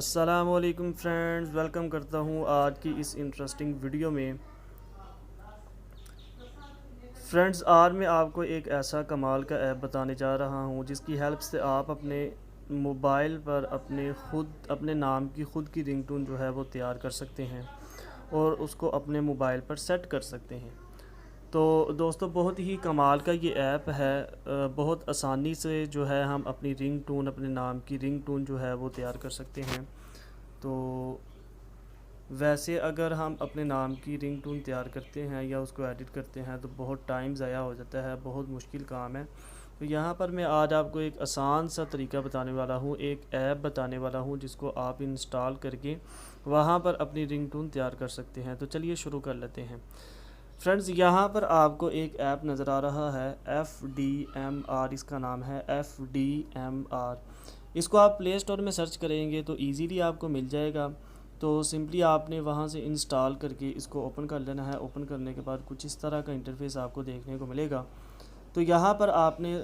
अस्सलामुअलैकुम friends, welcome करता हूँ आज की इस इंटरेस्टिंग वीडियो में। फ्रेंड्स, आज मैं आपको एक ऐसा कमाल का ऐप बताने जा रहा हूँ जिसकी हेल्प से आप अपने मोबाइल पर अपने नाम की ख़ुद की रिंगटोन जो है वो तैयार कर सकते हैं और उसको अपने मोबाइल पर सेट कर सकते हैं। तो दोस्तों, बहुत ही कमाल का ये ऐप है। बहुत आसानी से जो है हम अपनी रिंगटोन, अपने नाम की रिंगटोन जो है वो तैयार कर सकते हैं। तो वैसे अगर हम अपने नाम की रिंगटोन तैयार करते हैं या उसको एडिट करते हैं तो बहुत टाइम ज़ाया हो जाता है, बहुत मुश्किल काम है। तो यहाँ पर मैं आज आपको एक आसान सा तरीका बताने वाला हूँ, एक ऐप बताने वाला हूँ जिसको आप इंस्टॉल करके वहाँ पर अपनी रिंगटोन तैयार कर सकते हैं। तो चलिए शुरू कर लेते हैं। फ्रेंड्स, यहाँ पर आपको एक ऐप नज़र आ रहा है, FDMR इसका नाम है, FDMR। इसको आप प्ले स्टोर में सर्च करेंगे तो ईज़िली आपको मिल जाएगा। तो सिंपली आपने वहाँ से इंस्टॉल करके इसको ओपन कर लेना है। ओपन करने के बाद कुछ इस तरह का इंटरफेस आपको देखने को मिलेगा। तो यहाँ पर आपने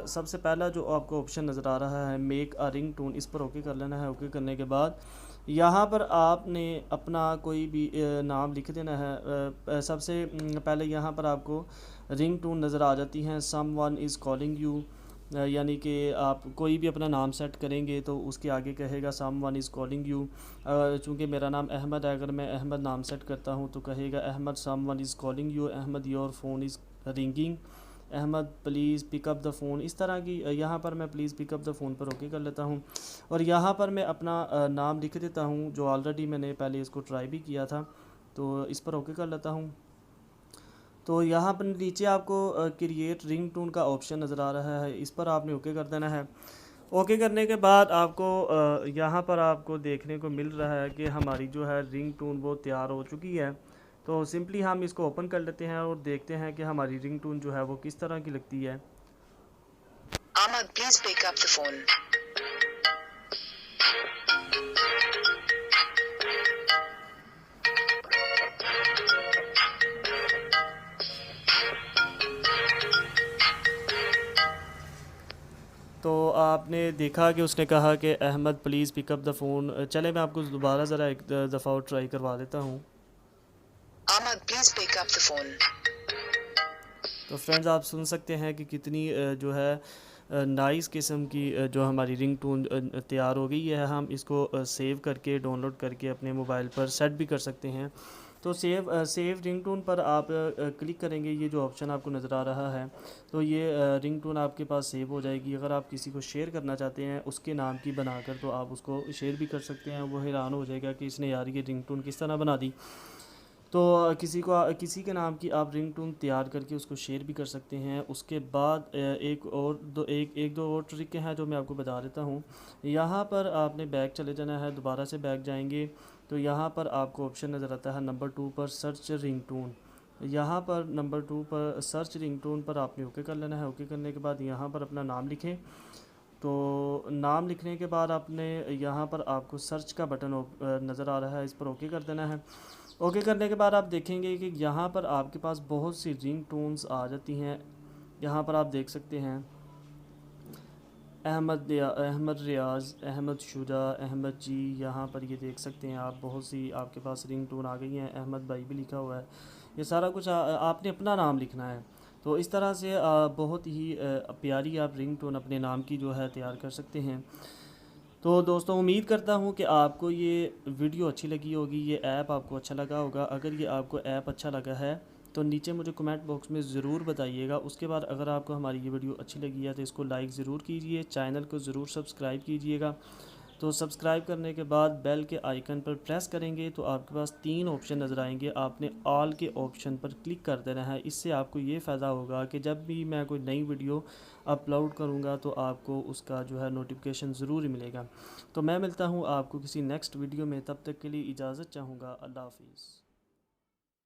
सबसे पहला जो आपको ऑप्शन नज़र आ रहा है, मेक अ रिंगटोन, इस पर ओके कर लेना है। ओके करने के बाद यहाँ पर आपने अपना कोई भी नाम लिख देना है। सबसे पहले यहाँ पर आपको रिंगटोन नज़र आ जाती हैं, समवन इज़ कॉलिंग यू। यानी कि आप कोई भी अपना नाम सेट करेंगे तो उसके आगे कहेगा समवन इज़ कॉलिंग यू। चूँकि मेरा नाम अहमद है, अगर मैं अहमद नाम सेट करता हूँ तो कहेगा Ahmed someone is calling you, Ahmed your phone is ringing, Ahmed please pick up the phone. इस तरह की यहाँ पर मैं प्लीज़ पिकअप द फ़ोन पर ओके कर लेता हूँ और यहाँ पर मैं अपना नाम लिख देता हूँ जो ऑलरेडी मैंने पहले इसको ट्राई भी किया था। तो इस पर ओके कर लेता हूँ। तो यहाँ पर नीचे आपको क्रिएट रिंगटोन का ऑप्शन नज़र आ रहा है, इस पर आपने ओके कर देना है। ओके करने के बाद आपको यहाँ पर आपको देखने को मिल रहा है कि हमारी जो है रिंगटोन वो तैयार हो चुकी है। तो सिंपली हम इसको ओपन कर लेते हैं और देखते हैं कि हमारी रिंगटोन जो है वो किस तरह की लगती है। Ahmad, please pick up the phone. तो आपने देखा कि उसने कहा कि Ahmad please pick up the phone. चले मैं आपको दोबारा ज़रा एक दफ़ा और ट्राई करवा देता हूँ। Ahmad, please pick up the phone. तो फ्रेंड्स, आप सुन सकते हैं कि कितनी जो है नाइस किस्म की जो हमारी रिंगटोन तैयार हो गई है। हम इसको सेव करके डाउनलोड करके अपने मोबाइल पर सेट भी कर सकते हैं। तो सेव रिंगटोन पर आप क्लिक करेंगे, ये जो ऑप्शन आपको नज़र आ रहा है, तो ये रिंगटोन आपके पास सेव हो जाएगी। अगर आप किसी को शेयर करना चाहते हैं उसके नाम की बनाकर तो आप उसको शेयर भी कर सकते हैं। वो हैरान हो जाएगा कि इसने यार ये रिंगटोन किस तरह बना दी। तो किसी के नाम की आप रिंगटोन तैयार करके उसको शेयर भी कर सकते हैं। उसके बाद एक दो और ट्रिक हैं जो मैं आपको बता देता हूँ। यहाँ पर आपने बैक चले जाना है, दोबारा से बैक जाएंगे तो यहाँ पर आपको ऑप्शन नज़र आता है नंबर 2 पर सर्च रिंगटोन। यहाँ पर नंबर 2 पर सर्च रिंगटोन पर आपने ओके कर लेना है। ओके करने के बाद यहाँ पर अपना नाम लिखें। तो नाम लिखने के बाद आपने यहाँ पर आपको सर्च का बटन नज़र आ रहा है, इस पर ओके कर देना है। ओके करने के बाद आप देखेंगे कि यहाँ पर आपके पास बहुत सी रिंग टोन्स आ जाती हैं। यहाँ पर आप देख सकते हैं अहमद रियाज़, अहमद शुजा, अहमद जी। यहाँ पर ये देख सकते हैं आप, बहुत सी आपके पास रिंग टोन आ गई हैं। अहमद भाई भी लिखा हुआ है। ये सारा कुछ आपने अपना नाम लिखना है। तो इस तरह से बहुत ही प्यारी आप रिंग टोन अपने नाम की जो है तैयार कर सकते हैं। तो दोस्तों, उम्मीद करता हूँ कि आपको ये वीडियो अच्छी लगी होगी, ये ऐप आपको अच्छा लगा होगा। अगर ये आपको ऐप अच्छा लगा है तो नीचे मुझे कमेंट बॉक्स में ज़रूर बताइएगा। उसके बाद अगर आपको हमारी ये वीडियो अच्छी लगी है तो इसको लाइक ज़रूर कीजिए, चैनल को ज़रूर सब्सक्राइब कीजिएगा। तो सब्सक्राइब करने के बाद बेल के आइकन पर प्रेस करेंगे तो आपके पास 3 ऑप्शन नज़र आएंगे। आपने ऑल के ऑप्शन पर क्लिक कर देना है। इससे आपको ये फ़ायदा होगा कि जब भी मैं कोई नई वीडियो अपलोड करूँगा तो आपको उसका जो है नोटिफिकेशन ज़रूर मिलेगा। तो मैं मिलता हूँ आपको किसी नेक्स्ट वीडियो में, तब तक के लिए इजाज़त चाहूँगा। अल्लाह हाफ़िज़।